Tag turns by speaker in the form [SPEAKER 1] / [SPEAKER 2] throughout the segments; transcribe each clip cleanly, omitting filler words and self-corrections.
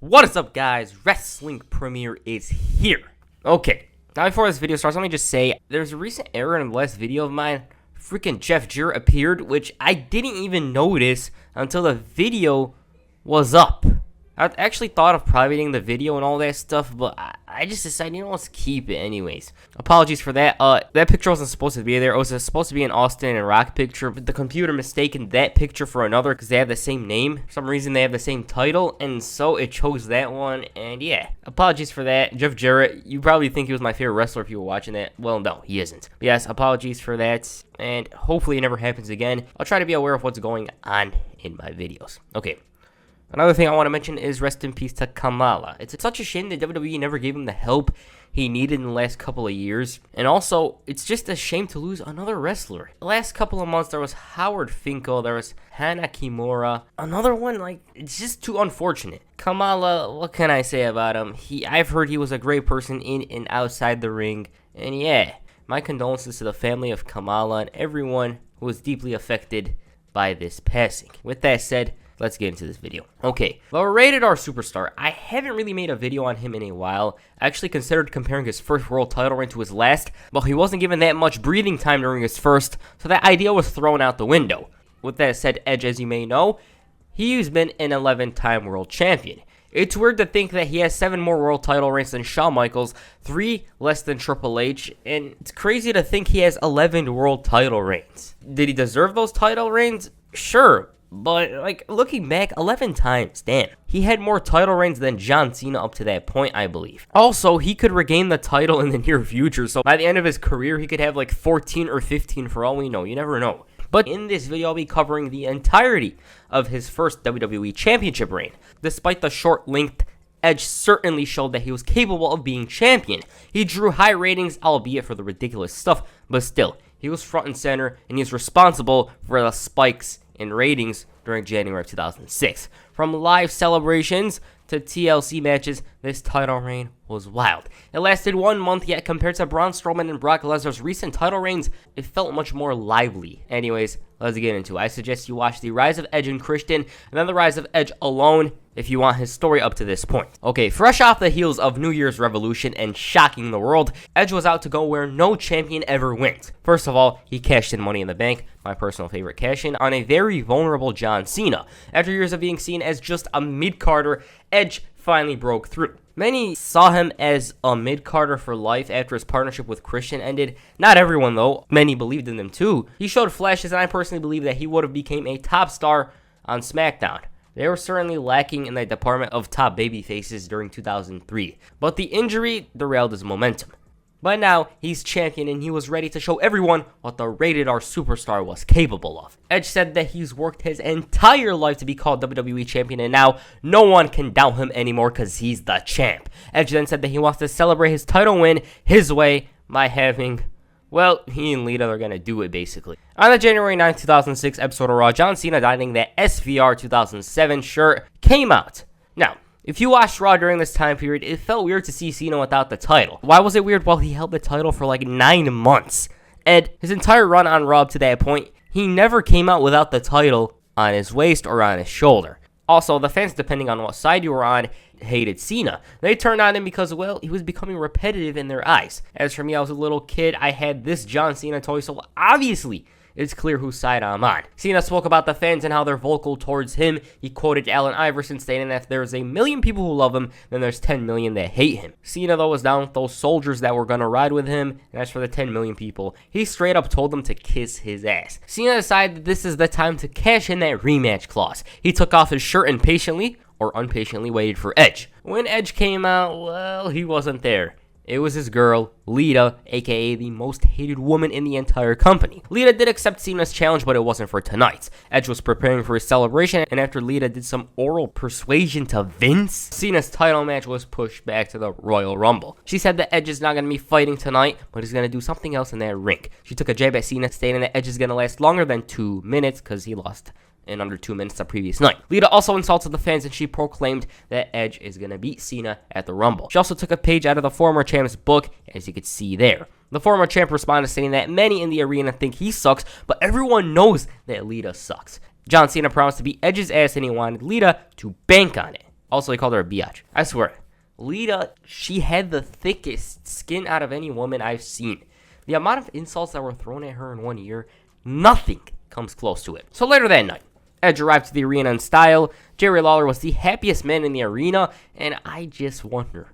[SPEAKER 1] What is up, guys? Wrestling Premiere is here. Okay, now before this video starts, let me just say, there's a recent error in the last video of mine. Freaking Jeff Jarrett appeared, which I didn't even notice until the video was up. I actually thought of privating the video and all that stuff, but I just decided, let's keep it anyways. Apologies for that. That picture wasn't supposed to be there. It was supposed to be an Austin and Rock picture, but the computer mistaken that picture for another because they have the same name. For some reason, they have the same title, and so it chose that one, and yeah. Apologies for that. Jeff Jarrett, you probably think he was my favorite wrestler if you were watching that. Well, no, he isn't. But yes, apologies for that, and hopefully it never happens again. I'll try to be aware of what's going on in my videos. Okay. Another thing I want to mention is rest in peace to Kamala. It's such a shame that WWE never gave him the help he needed in the last couple of years. And also, it's just a shame to lose another wrestler. The last couple of months, there was Howard Finkel, there was Hana Kimura. Another one, it's just too unfortunate. Kamala, what can I say about him? I've heard he was a great person in and outside the ring. And yeah, my condolences to the family of Kamala and everyone who was deeply affected by this passing. With that said, let's get into this video. Okay, the rated R superstar. I haven't really made a video on him in a while. I actually considered comparing his first world title reign to his last, but he wasn't given that much breathing time during his first, so that idea was thrown out the window. With that said, Edge, as you may know, he's been an 11-time world champion. It's weird to think that he has 7 more world title reigns than Shawn Michaels, 3 less than Triple H, and it's crazy to think he has 11 world title reigns. Did he deserve those title reigns? Sure. But, looking back, 11 times, damn. He had more title reigns than John Cena up to that point, I believe. Also, he could regain the title in the near future, so by the end of his career, he could have 14 or 15 for all we know. You never know. But in this video, I'll be covering the entirety of his first WWE Championship reign. Despite the short length, Edge certainly showed that he was capable of being champion. He drew high ratings, albeit for the ridiculous stuff, but still, he was front and center, and he was responsible for the spikes in ratings during January of 2006. From live celebrations to TLC matches, this title reign was wild. It lasted 1 month, yet compared to Braun Strowman and Brock Lesnar's recent title reigns, it felt much more lively. Anyways, let's get into it. I suggest you watch the Rise of Edge and Christian, and then the Rise of Edge alone if you want his story up to this point. Okay, fresh off the heels of New Year's Revolution and shocking the world, Edge was out to go where no champion ever went. First of all, he cashed in Money in the Bank, my personal favorite cash-in, on a very vulnerable John Cena. After years of being seen as just a mid-carder, Edge finally broke through. Many saw him as a mid-carder for life after his partnership with Christian ended. Not everyone, though. Many believed in him, too. He showed flashes, and I personally believe that he would have become a top star on SmackDown. They were certainly lacking in the department of top babyfaces during 2003. But the injury derailed his momentum. But now, he's champion and he was ready to show everyone what the rated R superstar was capable of. Edge said that he's worked his entire life to be called WWE champion, and now no one can doubt him anymore because he's the champ. Edge then said that he wants to celebrate his title win his way by having, well, he and Lita are going to do it basically. On the January 9, 2006 episode of Raw, John Cena donning that SVR 2007 shirt came out. Now, if you watched Raw during this time period, it felt weird to see Cena without the title. Why was it weird? Well, he held the title for 9 months. And his entire run on Raw up to that point, he never came out without the title on his waist or on his shoulder. Also, the fans, depending on what side you were on, hated Cena. They turned on him because, well, he was becoming repetitive in their eyes. As for me, I was a little kid. I had this John Cena toy, so obviously it's clear whose side I'm on. Cena spoke about the fans and how they're vocal towards him. He quoted Allen Iverson stating that if there's 1 million people who love him, then there's 10 million that hate him. Cena, though, was down with those soldiers that were going to ride with him, and as for the 10 million people, he straight up told them to kiss his ass. Cena decided that this is the time to cash in that rematch clause. He took off his shirt and patiently, or impatiently, waited for Edge. When Edge came out, well, he wasn't there. It was his girl, Lita, aka the most hated woman in the entire company. Lita did accept Cena's challenge, but it wasn't for tonight. Edge was preparing for his celebration, and after Lita did some oral persuasion to Vince, Cena's title match was pushed back to the Royal Rumble. She said that Edge is not going to be fighting tonight, but he's going to do something else in that ring. She took a jab at Cena, stating that Edge is going to last longer than 2 minutes because he lost in under 2 minutes the previous night. Lita also insulted the fans and she proclaimed that Edge is going to beat Cena at the Rumble. She also took a page out of the former champ's book, as you could see there. The former champ responded saying that many in the arena think he sucks, but everyone knows that Lita sucks. John Cena promised to beat Edge's ass and he wanted Lita to bank on it. Also, he called her a biatch. I swear, Lita, she had the thickest skin out of any woman I've seen. The amount of insults that were thrown at her in 1 year, nothing comes close to it. So later that night, Edge arrived to the arena in style. Jerry Lawler was the happiest man in the arena, and I just wonder,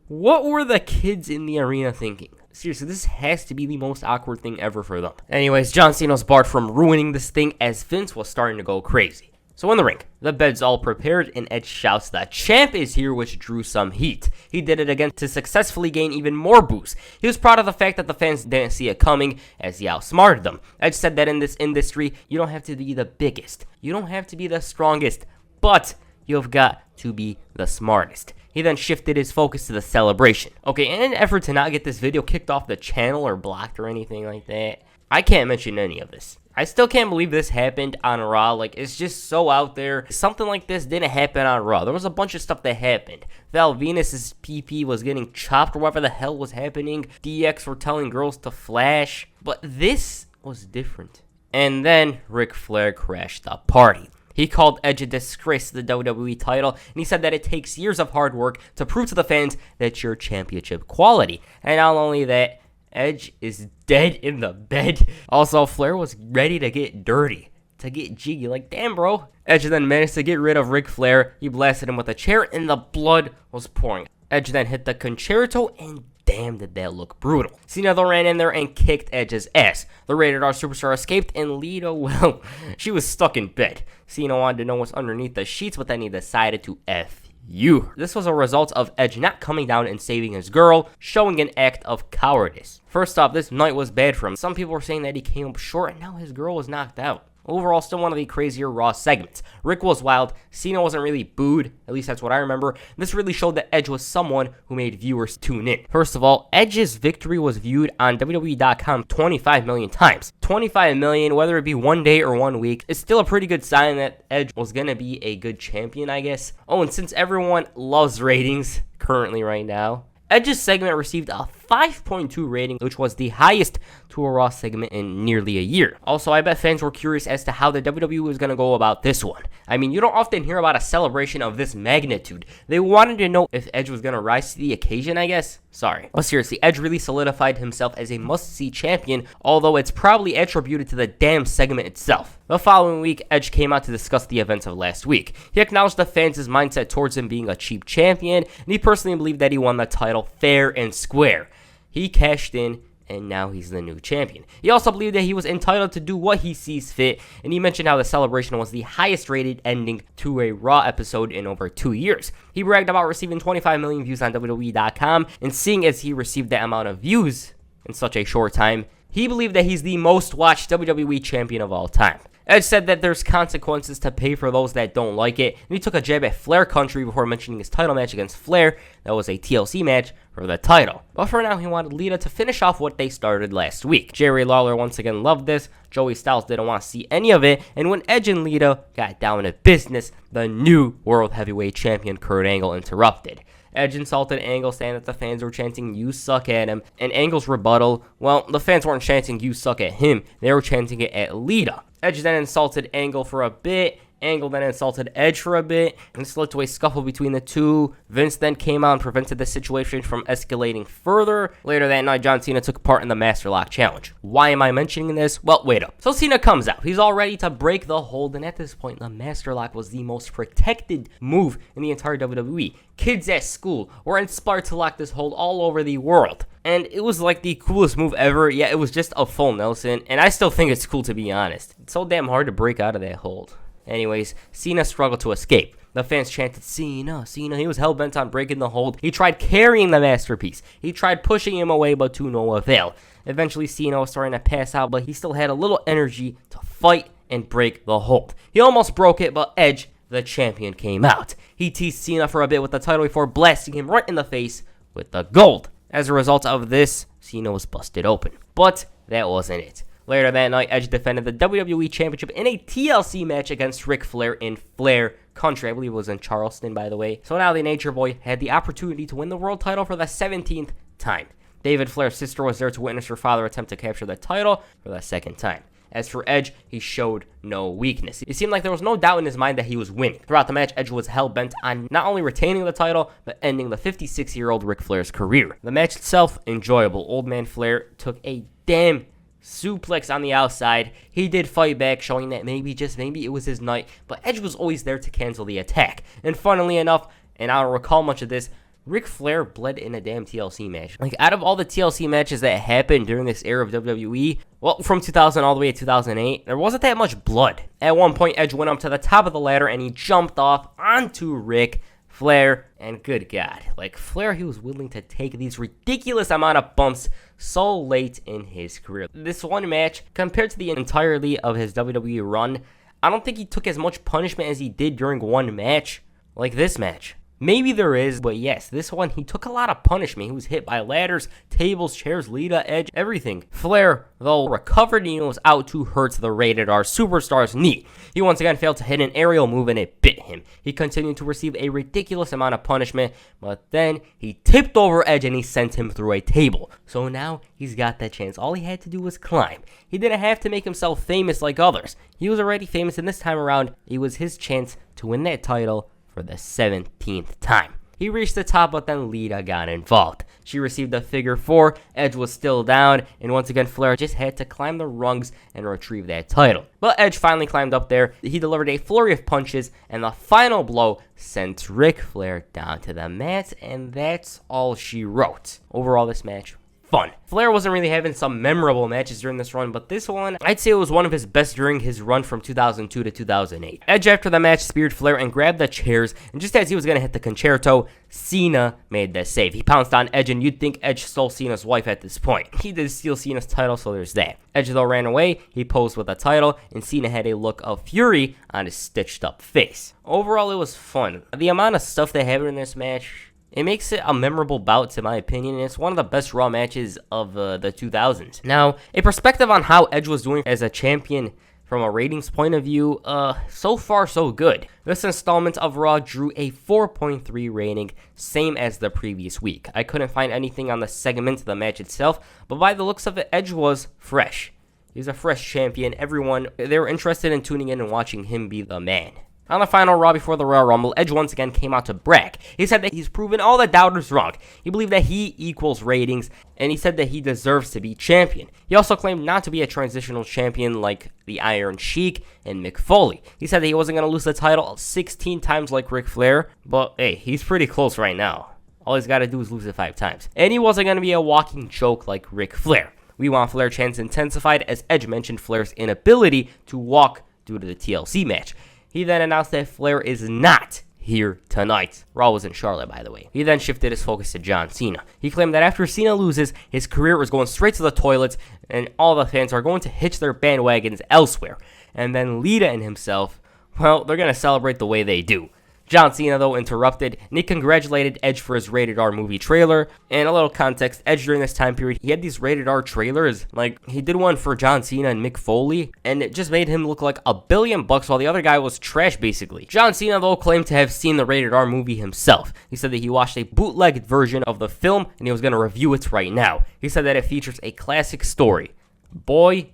[SPEAKER 1] what were the kids in the arena thinking? Seriously, this has to be the most awkward thing ever for them. Anyways, John Cena was barred from ruining this thing as Vince was starting to go crazy. So in the ring, the bed's all prepared, and Edge shouts, "The champ is here," which drew some heat. He did it again to successfully gain even more boost. He was proud of the fact that the fans didn't see it coming, as he outsmarted them. Edge said that in this industry, you don't have to be the biggest, you don't have to be the strongest, but you've got to be the smartest. He then shifted his focus to the celebration. Okay, in an effort to not get this video kicked off the channel or blocked or anything like that, I can't mention any of this. I still can't believe this happened on Raw. Like, it's just so out there. Something like this didn't happen on Raw. There was a bunch of stuff that happened. Val Venus's PP was getting chopped or whatever the hell was happening. DX were telling girls to flash. But this was different. And then Ric Flair crashed the party. He called Edge a disgrace to the WWE title, and he said that it takes years of hard work to prove to the fans that you're championship quality. And not only that, Edge is dead in the bed. Also, Flair was ready to get dirty, to get jiggy. Like, damn, bro. Edge then managed to get rid of Ric Flair. He blasted him with a chair, and the blood was pouring. Edge then hit the concerto, and damn, did that look brutal. Cena though ran in there and kicked Edge's ass. The Rated R superstar escaped, and Lita, well, she was stuck in bed. Cena wanted to know what's underneath the sheets, but then he decided to F you. This was a result of Edge not coming down and saving his girl, showing an act of cowardice. First off, this night was bad for him. Some people were saying that he came up short, and now his girl was knocked out. Overall, still one of the crazier Raw segments. Rick was wild. Cena wasn't really booed. At least that's what I remember. This really showed that Edge was someone who made viewers tune in. First of all, Edge's victory was viewed on WWE.com 25 million times. 25 million, whether it be 1 day or 1 week, is still a pretty good sign that Edge was going to be a good champion, I guess. Oh, and since everyone loves ratings currently right now, Edge's segment received a 5.2 rating, which was the highest to a Raw segment in nearly a year. Also, I bet fans were curious as to how the WWE was going to go about this one. I mean, you don't often hear about a celebration of this magnitude. They wanted to know if Edge was going to rise to the occasion, I guess. Sorry. But seriously, Edge really solidified himself as a must-see champion, although it's probably attributed to the damn segment itself. The following week, Edge came out to discuss the events of last week. He acknowledged the fans' mindset towards him being a cheap champion, and he personally believed that he won the title fair and square. He cashed in, and now he's the new champion. He also believed that he was entitled to do what he sees fit, and he mentioned how the celebration was the highest rated ending to a Raw episode in over 2 years. He bragged about receiving 25 million views on WWE.com, and seeing as he received that amount of views in such a short time, he believed that he's the most watched WWE champion of all time. Edge said that there's consequences to pay for those that don't like it, and he took a jab at Flair country before mentioning his title match against Flair. That was a TLC match for the title. But for now, he wanted Lita to finish off what they started last week. Jerry Lawler once again loved this. Joey Styles didn't want to see any of it, and when Edge and Lita got down to business, the new World Heavyweight Champion Kurt Angle interrupted. Edge insulted Angle, saying that the fans were chanting, "You suck" at him, and Angle's rebuttal, well, the fans weren't chanting, "You suck" at him, they were chanting it at Lita. Edge then insulted Angle for a bit. Angle then insulted Edge for a bit, and this led to a scuffle between the two. Vince then came out and prevented the situation from escalating further. Later that night, John Cena took part in the Master Lock Challenge. Why am I mentioning this? Well, wait up. So Cena comes out. He's all ready to break the hold, and at this point, the Master Lock was the most protected move in the entire WWE. Kids at school were inspired to lock this hold all over the world. And it was like the coolest move ever. Yeah, it was just a full Nelson, and I still think it's cool, to be honest. It's so damn hard to break out of that hold. Anyways, Cena struggled to escape. The fans chanted, "Cena, Cena." He was hell-bent on breaking the hold. He tried carrying the masterpiece. He tried pushing him away, but to no avail. Eventually, Cena was starting to pass out, but he still had a little energy to fight and break the hold. He almost broke it, but Edge, the champion, came out. He teased Cena for a bit with the title before blasting him right in the face with the gold. As a result of this, Cena was busted open. But that wasn't it. Later that night, Edge defended the WWE Championship in a TLC match against Ric Flair in Flair country. I believe it was in Charleston, by the way. So now the Nature Boy had the opportunity to win the world title for the 17th time. David Flair's sister was there to witness her father attempt to capture the title for the second time. As for Edge, he showed no weakness. It seemed like there was no doubt in his mind that he was winning. Throughout the match, Edge was hell-bent on not only retaining the title, but ending the 56-year-old Ric Flair's career. The match itself, enjoyable. Old man Flair took a damn suplex on the outside. He did fight back, showing that maybe, just maybe, it was his night, but Edge was always there to cancel the attack. And funnily enough, and I don't recall much of this, Ric Flair bled in a damn TLC match. Like, out of all the TLC matches that happened during this era of WWE, well, from 2000 all the way to 2008, there wasn't that much blood. At one point, Edge went up to the top of the ladder and he jumped off onto Ric Flair, and good God, like Flair, he was willing to take these ridiculous amount of bumps so late in his career. This one match, compared to the entirety of his WWE run, I don't think he took as much punishment as he did during one match, like this match. Maybe there is, but yes, this one, he took a lot of punishment. He was hit by ladders, tables, chairs, Lita, Edge, everything. Flair, though, recovered and was out to hurt the Rated R Superstar's knee. He once again failed to hit an aerial move and it bit him. He continued to receive a ridiculous amount of punishment, but then he tipped over Edge and he sent him through a table. So now he's got that chance. All he had to do was climb. He didn't have to make himself famous like others. He was already famous, and this time around, it was his chance to win that title for the 17th time. He reached the top, but then Lita got involved. She received a figure 4, Edge was still down, and once again Flair just had to climb the rungs and retrieve that title. But Edge finally climbed up there, he delivered a flurry of punches, and the final blow sent Ric Flair down to the mat, and that's all she wrote. Overall, this match, fun. Flair wasn't really having some memorable matches during this run, but this one, I'd say it was one of his best during his run from 2002 to 2008. Edge, after the match, speared Flair and grabbed the chairs, and just as he was going to hit the concerto, Cena made the save. He pounced on Edge, and you'd think Edge stole Cena's wife at this point. He did steal Cena's title, so there's that. Edge, though, ran away. He posed with the title, and Cena had a look of fury on his stitched-up face. Overall, it was fun. The amount of stuff that happened in this match, it makes it a memorable bout, in my opinion, and it's one of the best Raw matches of the 2000s. Now, a perspective on how Edge was doing as a champion from a ratings point of view, so far so good. This installment of Raw drew a 4.3 rating, same as the previous week. I couldn't find anything on the segment of the match itself, but by the looks of it, Edge was fresh. He's a fresh champion. Everyone, they were interested in tuning in and watching him be the man. On the final Raw before the Royal Rumble, Edge once again came out to brag. He said that he's proven all the doubters wrong. He believed that he equals ratings, and he said that he deserves to be champion. He also claimed not to be a transitional champion like the Iron Sheik and Mick Foley. He said that he wasn't going to lose the title 16 times like Ric Flair, but hey, he's pretty close right now. All he's got to do is lose it 5 times. And he wasn't going to be a walking joke like Ric Flair. We Want Flair chants intensified as Edge mentioned Flair's inability to walk due to the TLC match. He then announced that Flair is not here tonight. Raw was in Charlotte, by the way. He then shifted his focus to John Cena. He claimed that after Cena loses, his career was going straight to the toilets, and all the fans are going to hitch their bandwagons elsewhere. And then Lita and himself, well, they're going to celebrate the way they do. John Cena, though, interrupted, and he congratulated Edge for his Rated R movie trailer. And a little context, Edge during this time period, he had these Rated R trailers. Like, he did one for John Cena and Mick Foley, and it just made him look like $1 billion while the other guy was trash, basically. John Cena, though, claimed to have seen the Rated R movie himself. He said that he watched a bootlegged version of the film, and he was going to review it right now. He said that it features a classic story. Boy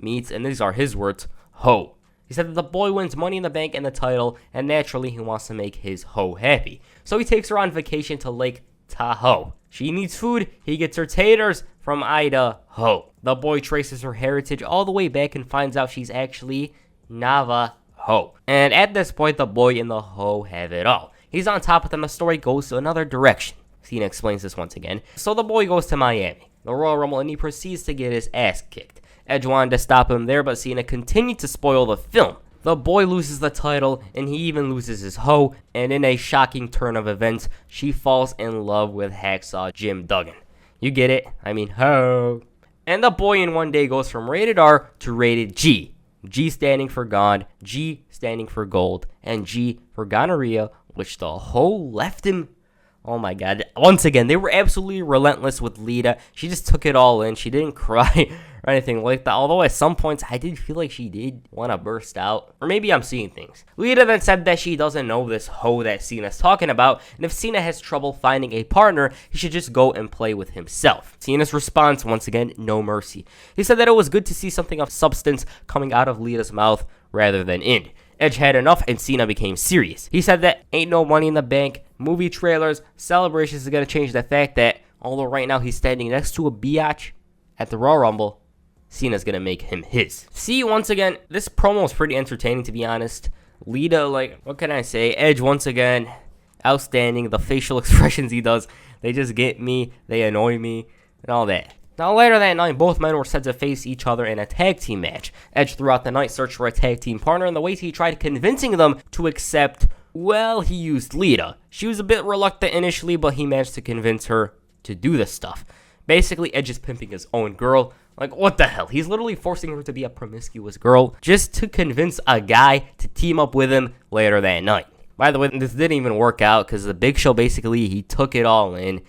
[SPEAKER 1] meets, and these are his words, hoe. He said that the boy wins Money in the Bank and the title, and naturally he wants to make his hoe happy. So he takes her on vacation to Lake Tahoe. She needs food, he gets her taters from Idaho. The boy traces her heritage all the way back and finds out she's actually Navajo. And at this point, the boy and the hoe have it all. He's on top of them, the story goes to another direction. Cena explains this once again. So the boy goes to Miami, the Royal Rumble, and he proceeds to get his ass kicked. Edge wanted to stop him there, but Cena continued to spoil the film. The boy loses the title, and he even loses his hoe, and in a shocking turn of events, she falls in love with Hacksaw Jim Duggan. You get it? I mean, hoe. And the boy in one day goes from Rated R to Rated G. G standing for God, G standing for gold, and G for gonorrhea, which the hoe left him Oh my god. Once again, they were absolutely relentless with Lita. She just took it all in. She didn't cry or anything like that. Although at some points, I did feel like she did want to burst out. Or maybe I'm seeing things. Lita then said that she doesn't know this hoe that Cena's talking about. And if Cena has trouble finding a partner, he should just go and play with himself. Cena's response, once again, no mercy. He said that it was good to see something of substance coming out of Lita's mouth rather than in. Edge had enough and Cena became serious. He said that ain't no money in the bank, movie trailers, celebrations is going to change the fact that although right now he's standing next to a biatch at the Royal Rumble, Cena's going to make him his. See, once again, this promo is pretty entertaining to be honest. Lita, like, what can I say? Edge, once again, outstanding. The facial expressions he does, they just get me, they annoy me, and all that. Now, later that night, both men were set to face each other in a tag team match. Edge throughout the night searched for a tag team partner, and the ways he tried convincing them to accept, well, he used Lita. She was a bit reluctant initially, but he managed to convince her to do this stuff. Basically, Edge is pimping his own girl. Like, what the hell? He's literally forcing her to be a promiscuous girl just to convince a guy to team up with him later that night. By the way, this didn't even work out because the Big Show basically, he took it all in.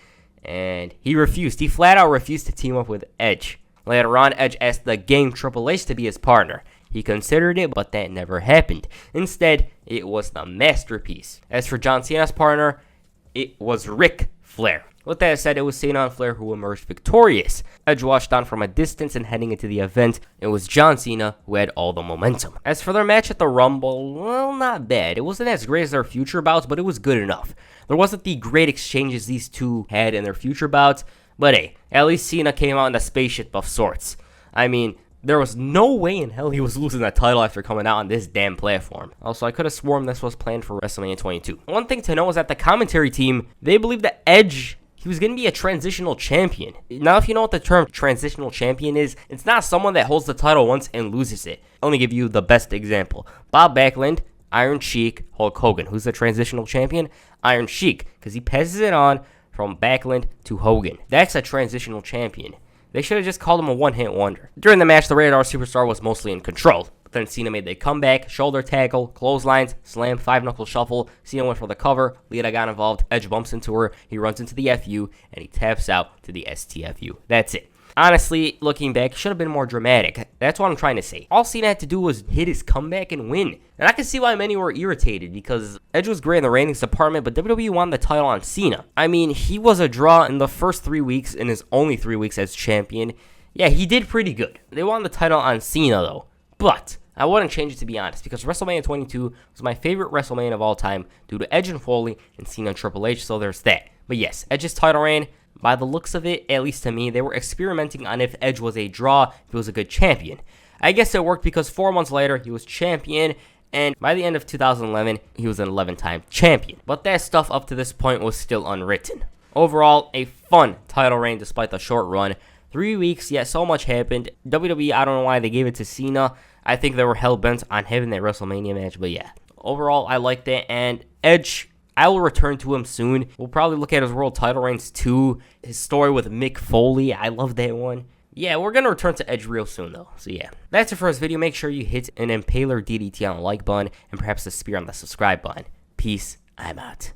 [SPEAKER 1] And he refused. He flat out refused to team up with Edge. Later on, Edge asked the Game Triple H to be his partner. He considered it, but that never happened. Instead, it was the Masterpiece. As for John Cena's partner, it was Ric Flair. With that said, it was Cena and Flair who emerged victorious. Edge watched on from a distance, and heading into the event, it was John Cena who had all the momentum. As for their match at the Rumble, well, not bad. It wasn't as great as their future bouts, but it was good enough. There wasn't the great exchanges these two had in their future bouts, but hey, at least Cena came out in a spaceship of sorts. I mean, there was no way in hell he was losing that title after coming out on this damn platform. Also, I could have sworn this was planned for WrestleMania 22. One thing to know is that the commentary team, they believe that Edge, he was going to be a transitional champion. Now, if you know what the term transitional champion is, it's not someone that holds the title once and loses it. I'll only give you the best example. Bob Backlund, Iron Sheik, Hulk Hogan. Who's the transitional champion? Iron Sheik, because he passes it on from Backlund to Hogan. That's a transitional champion. They should have just called him a one-hit wonder. During the match, the Rated R Superstar was mostly in control. But then Cena made the comeback, shoulder tackle, clotheslines, slam, 5-knuckle shuffle. Cena went for the cover. Lita got involved. Edge bumps into her. He runs into the FU, and he taps out to the STFU. That's it. Honestly, looking back, should have been more dramatic. That's what I'm trying to say. All Cena had to do was hit his comeback and win. And I can see why many were irritated, because Edge was great in the ratings department, but WWE won the title on Cena. I mean, he was a draw in the first 3 weeks, in his only 3 weeks as champion. Yeah, he did pretty good. They won the title on Cena, though. But I wouldn't change it, to be honest, because WrestleMania 22 was my favorite WrestleMania of all time due to Edge and Foley and Cena and Triple H, so there's that. But yes, Edge's title reign, by the looks of it, at least to me, they were experimenting on if Edge was a draw, if he was a good champion. I guess it worked because 4 months later, he was champion, and by the end of 2011, he was an 11-time champion. But that stuff up to this point was still unwritten. Overall, a fun title reign despite the short run. 3 weeks, yet so much happened. WWE, I don't know why they gave it to Cena. I think they were hell-bent on having that WrestleMania match, but yeah. Overall, I liked it, and Edge, I will return to him soon. We'll probably look at his world title reigns too. His story with Mick Foley, I love that one. Yeah, we're going to return to Edge real soon though. So yeah, that's it for this video. Make sure you hit an Impaler DDT on the like button and perhaps the spear on the subscribe button. Peace, I'm out.